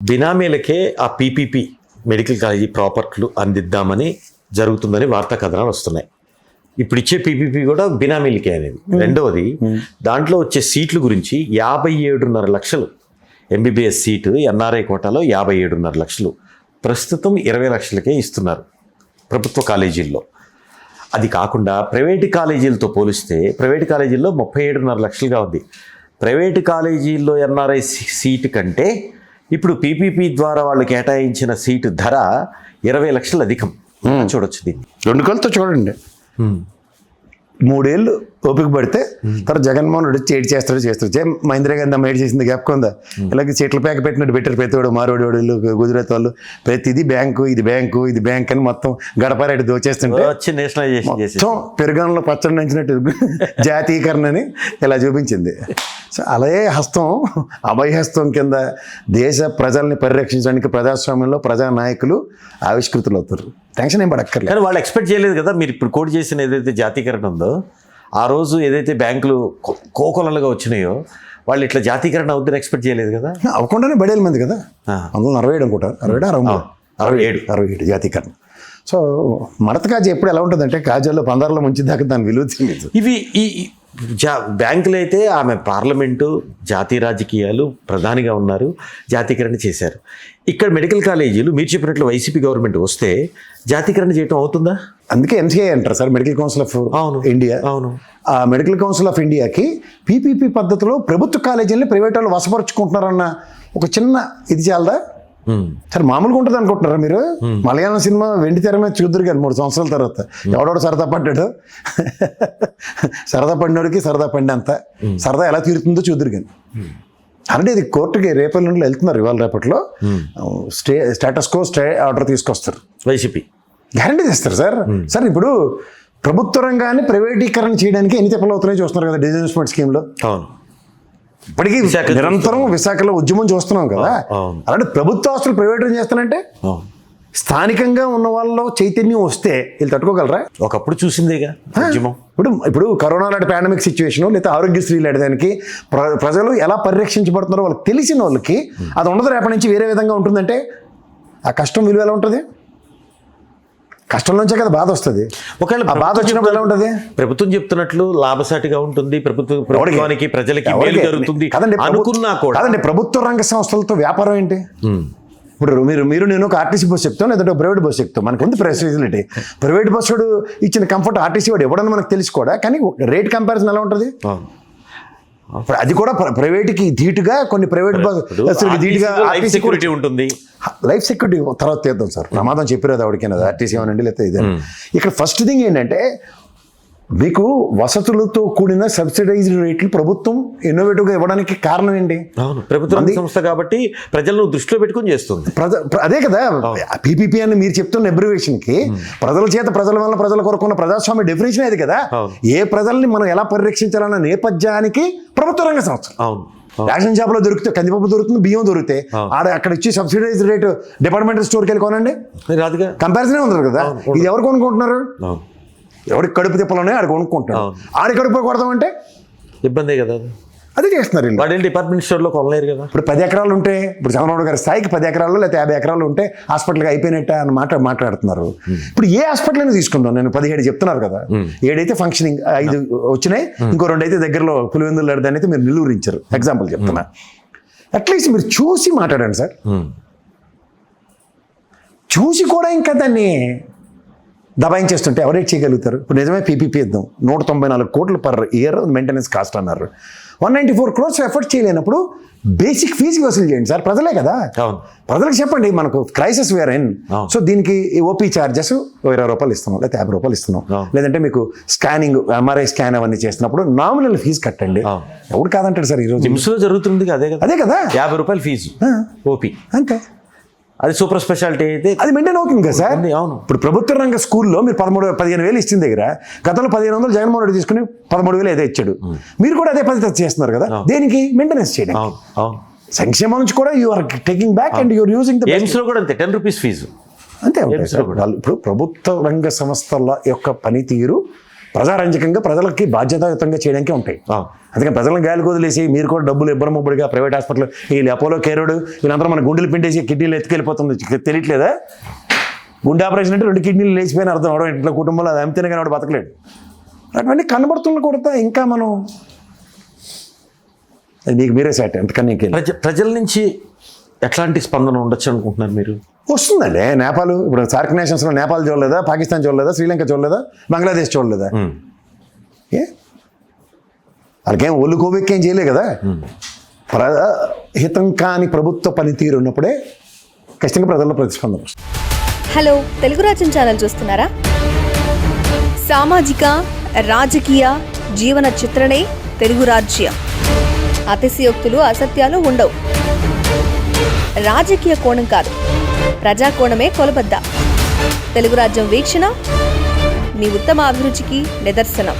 బినామీలకే ఆ PPP medical college ప్రాపర్టీలు అందిద్దామని జరుగుతుందని వార్తా కథనాలు వస్తున్నాయి. ఇప్పుడు ఇచ్చే పీపీపీ కూడా బినామీలకే అనేది. రెండవది, దాంట్లో వచ్చే సీట్ల గురించి 57.5 లక్షలు ఎంబీబీఎస్ సీటు ఎన్ఆర్ఐ కోటాలో 57.5 లక్షలు, ప్రస్తుతం 20 లక్షలకే ఇస్తున్నారు ప్రభుత్వ కాలేజీల్లో. అది కాకుండా ప్రైవేటు కాలేజీలతో పోలిస్తే ప్రైవేటు కాలేజీల్లో 37.5 లక్షలుగా ఉంది. ప్రైవేటు కాలేజీల్లో ఎన్ఆర్ఐ సీటు కంటే ఇప్పుడు పీపీపీ ద్వారా వాళ్ళు కేటాయించిన సీటు ధర 20 లక్షలు అధికం. చూడొచ్చు దీన్ని. 2 కళ్ళతో చూడండి. 3 ఏళ్ళు ఓపిక పడితే తర్వాత జగన్మోహన్ రెడ్డి ఏడు చేస్తాడు. మహేంద్ర గాంధీ అమ్మ ఏడు చేసింది జ్ఞాపకం. ఇలాగే చీట్ల ప్యాక్ పెట్టినట్టు పెట్టారు ప్రతివాడు, మారోడి వాడు, గుజరాత్ వాళ్ళు, ప్రతిది బ్యాంకు, ఇది బ్యాంకు, ఇది బ్యాంక్ అని మొత్తం గడపారెడ్డి దోచేస్తుంటే మొత్తం పెరుగణంలో పచ్చడి నంచినట్టు జాతీయకరణ అని ఇలా చూపించింది. సో అలాగే హస్తం, అభయహస్తం కింద దేశ ప్రజల్ని పరిరక్షించడానికి ప్రజాస్వామ్యంలో ప్రజానాయకులు ఆవిష్కృతులు అవుతారు. టెన్షన్ ఏం పడక్కర్లేదు. కానీ వాళ్ళు ఎక్స్పెక్ట్ చేయలేదు కదా మీరు ఇప్పుడు కోడ్ చేసిన ఏదైతే జాతీయకరణ ఉందో, ఆ రోజు ఏదైతే బ్యాంకులు కోకొలలుగా వచ్చినాయో వాళ్ళు ఇట్లా జాతీయకరణ అవుతుందని ఎక్స్పెక్ట్ చేయలేదు కదా. అవ్వకుండానే బడేలు మంది కదా, 1947 అనుకుంటారు, 67 జాతీయకరణ. సో మడత కాజు ఎప్పుడు ఎలా ఉంటుందంటే కాజాల్లో 15లో ముంచి దాకా దాని విలువ తెలియదు. ఇవి ఈ బ్యాంకులు అయితే ఆమె పార్లమెంటు, జాతీయ రాజకీయాలు ప్రధానిగా ఉన్నారు, జాతీయకరణ చేశారు. ఇక్కడ మెడికల్ కాలేజీలు మీరు చెప్పినట్లు వైసీపీ గవర్నమెంట్ వస్తే జాతీయకరణ చేయటం అవుతుందా? అందుకే ఎంసీఐ అంటారు sir, medical council of India. అవును, ఆ మెడికల్ కౌన్సిల్ ఆఫ్ ఇండియాకి పీపీపీ పద్ధతిలో ప్రభుత్వ కాలేజీలని ప్రైవేట్ వాళ్ళు వశపరుచుకుంటున్నారన్న ఒక చిన్న ఇది చాలదా? సరే మామూలుగా ఉంటుంది అనుకుంటున్నారా మీరు? మలయాళం సినిమా వెండి తెర మీద చూద్దరు కానీ 3 సంవత్సరాల తర్వాత ఎవడోడు సరదా పడ్డాడు, సరదా పడినోడికి సరదా పడినంత సరదా ఎలా తీరుతుందో చూద్దరు కానీ. అంటే ఇది కోర్టుకి రేపటి నుండి వెళ్తున్నారు, ఇవాళ రేపట్లో స్టేటస్ కో స్టే ఆర్డర్ తీసుకొస్తారు. వైసీపీ గ్యారంటీ తెస్తారు సార్. సార్ ఇప్పుడు ప్రభుత్వ రంగాన్ని ప్రైవేటీకరణ చేయడానికి ఎన్ని తిప్పలు అవుతున్నాయో చూస్తున్నారు కదా డిజిన్వెస్ట్మెంట్ స్కీమ్లో. ఇప్పటికీ నిరంతరం విశాఖలో ఉద్యమం చూస్తున్నాం కదా. అలాంటి ప్రభుత్వ ఆస్తులు ప్రైవేట్ చేస్తానంటే స్థానికంగా ఉన్న వాళ్ళలో చైతన్యం వస్తే వీళ్ళు తట్టుకోగలరా? ఒకప్పుడు చూసిందేగా ఉద్యమం. ఇప్పుడు కరోనా లాంటి పాండమిక్ సిచ్యువేషన్ లేదా ఆరోగ్యశ్రీ లాంటిదానికి ప్రజలు ఎలా పరిరక్షించబడుతున్నారో వాళ్ళకి తెలిసిన వాళ్ళకి అది ఉండదు. రేపటి నుంచి వేరే విధంగా ఉంటుందంటే ఆ కష్టం విలువ ఎలా ఉంటుంది? కష్టం నుంచే కదా బాధ వస్తుంది. ఒకవేళ బాధ వచ్చినప్పుడు ఎలా ఉంటుంది? ప్రభుత్వం చెప్తున్నట్లు లాభసాటిగా ఉంటుంది, ప్రభుత్వానికి ప్రజలకి మేలు జరుగుతుంది అనుకున్నా కూడా. కాదండి, ప్రభుత్వ రంగ సంస్థలతో వ్యాపారం ఏంటి? ఇప్పుడు మీరు నేను ఒక ఆర్టీసీ బస్సు చెప్తాను, లేదంటే ప్రైవేట్ బస్సు చెప్తాను, మనకు ఉంది ఫెసిలిటీ. ప్రైవేట్ బస్సు ఇచ్చిన కంఫర్ట్ ఆర్టీసీ వాడు ఎవడన్నా మనకు తెలిసి కూడా, కానీ రేట్ కంపారిజన్ ఎలా ఉంటుంది? అది కూడా ప్రైవేట్కి ధీటుగా కొన్ని ప్రైవేట్ బస్సులకి ధీటుగా సెక్యూరిటీ ఉంటుంది. లైఫ్ సెక్యూరిటీ తర్వాత తీద్దాం సార్, ప్రమాదం చెప్పిరోదు ఎవరికైనా ఆర్టీసీ ఏమనండి లేకపోతే ఇదే. ఇక్కడ ఫస్ట్ థింగ్ ఏంటంటే మీకు వసతులతో కూడిన సబ్సిడైజ్డ్ రేట్లు ప్రభుత్వం ఇన్నోవేటివ్గా ఇవ్వడానికి కారణం ఏంటి? ప్రభుత్వ సంస్థ కాబట్టి ప్రజలను దృష్టిలో పెట్టుకుని చేస్తుంది. అదే కదా పీపీపీ అని మీరు చెప్తున్న అబ్రివేషన్కి ప్రజల చేత ప్రజల వల్ల ప్రజల కొరకు ఉన్న ప్రజాస్వామ్య డెఫినేషన్ అది కదా. ఏ ప్రజల్ని మనం ఎలా పరిరక్షించాలన్న నేపథ్యానికి ప్రభుత్వ రంగ సంస్థ. రేషన్ షాప్లో దొరికితే కందిపప్పు దొరుకుతుంది, బియ్యం దొరికితే అక్కడ ఇచ్చి సబ్సిడైజ్డ్ రేటు డిపార్ట్మెంటల్ స్టోర్కి వెళ్ళి కొనండి, కంపారిజనే ఉంది కదా. ఇది ఎవరు కొనుక్కుంటున్నారు? ఎవరికి కడుపు తిప్పలోనే ఆడ కొనుక్కుంటాడు. ఆడి కడుపు కొడదామంటే ఇబ్బందే కదా. అదే చేస్తున్నారు వీళ్ళు. డిపార్ట్మెంట్ స్టోర్లో కొనలేరు కదా. ఇప్పుడు 10 ఎకరాలు ఉంటే, ఇప్పుడు చంద్రబాబు గారి స్థాయికి 10 ఎకరాలు లేకపోతే 50 ఎకరాలు ఉంటే హాస్పిటల్కి అయిపోయినట్ట అని మాట్లాడుతున్నారు. ఇప్పుడు ఏ హాస్పిటల్ అయినా తీసుకుందాం, నేను 17 చెప్తున్నారు కదా, 7 అయితే ఫంక్షనింగ్, 5 వచ్చినాయి, ఇంకో 2 అయితే దగ్గరలో పులివెందులు లడదాన్ని అయితే మీరు నిలువరించారు. ఎగ్జాంపుల్ చెప్తున్నా. అట్లీస్ట్ మీరు చూసి మాట్లాడండి సార్. చూసి కూడా ఇంకా దాన్ని దబాయించేస్తుంటే ఎవరేట్ చేయగలుగుతారు? ఇప్పుడు నిజమే పీపీపీ ఇద్దాం, 194 కోట్లు పర్ ఇయర్ మెయింటెనెన్స్ కాస్ట్ అన్నారు. 194 crores ఎఫర్ట్ చేయలేనప్పుడు బేసిక్ ఫీజు వసూలు చేయండి సార్, ప్రజలే కదా. ప్రజలకు చెప్పండి మనకు క్రైసిస్ వేర్ ఇన్, సో దీనికి ఓపీ ఛార్జెస్ 20 రూపాయలు ఇస్తున్నాం లేకపోతే 50 రూపాయలు ఇస్తున్నాం, లేదంటే మీకు స్కానింగ్ ఎంఆర్ఐ స్కాన్ అవన్నీ చేస్తున్నప్పుడు నామినల్ ఫీజు కట్టండి. ఎవరు కాదంటాడు సార్? ఈరోజు నిమ్స్లో జరుగుతుంది అదే కదా, 50 రూపాయలు ఫీజు ఓపీ, అంతే. అది సూపర్ స్పెషాలిటీ అయితే అది మెయింటైన్ అవుతుంది కదా సార్. అవును. ఇప్పుడు ప్రభుత్వ రంగ స్కూల్లో మీరు 15,000 ఇచ్చిన దగ్గర గతంలో 1,500 జగన్మోహన్ రెడ్డి తీసుకుని 13,000 ఏదో ఇచ్చాడు. మీరు కూడా అదే పద్ధతి చేస్తున్నారు కదా. దేనికి? మెయింటెనెన్స్ చేయడం. సంక్షేమం నుంచి కూడా you are taking back and you are using the aims లో కూడా అంతే 10 రూపీస్ ఫీజు అంతే. ఇప్పుడు ప్రభుత్వ రంగ సంస్థల యొక్క పనితీరు ప్రజారంజకంగా ప్రజలకి బాధ్యతాయుతంగా చేయడానికి ఉంటాయి. అందుకని ప్రజలను గాలికి వదిలేసి మీరు కూడా డబ్బులు ఇబ్బరముబ్బడిగా ప్రైవేట్ హాస్పిటల్ వీళ్ళు అపోలో కేరోడు వీళ్ళందరూ మన గుండెలు పిండేసి కిడ్నీలు ఎత్తుకెళ్ళిపోతుంది తెలియట్లేదా? గుండె ఆపరేషన్ అంటే 2 కిడ్నీలు లేచిపోయిన అర్థం అవడం ఇంట్లో కుటుంబంలో అది అమ్మితేనే కానీ వాడు బతకలేడు. అటువంటి కనబడుతున్న కూడా ఇంకా మనం అది మీకు మీరే సాట్ ఎంతకన్నా ప్రజల నుంచి ఎట్లాంటి స్పందన ఉండొచ్చు అనుకుంటున్నారు మీరు? వస్తుందండి. నేపాల్ ఇప్పుడు సార్క్ నేషన్స్లో నేపాల్ చూడలేదా, పాకిస్తాన్ చూడలేదా, శ్రీలంక చూడలేదా, బంగ్లాదేశ్ చూడలేదా? ఏ వాళ్ళకేం ఒళ్ళు కోవెక్కేం చేయలే కదా. హితం కాని ప్రభుత్వ పనితీరు ఉన్నప్పుడే ఖచ్చితంగా ప్రజల్లో ప్రతిస్పందన వస్తుంది. హలో, తెలుగు రాజ్యం ఛానల్ చూస్తున్నారా? సామాజిక రాజకీయ జీవన చిత్రణే తెలుగు రాజ్యం. అతిశయోక్తులు అసత్యాలు ఉండవు. రాజకీయ కోణం కాదు, ప్రజా కోణమే కొలబద్ద. తెలుగు రాజ్యం వీక్షణ మీ ఉత్తమ అభిరుచికి నిదర్శనం.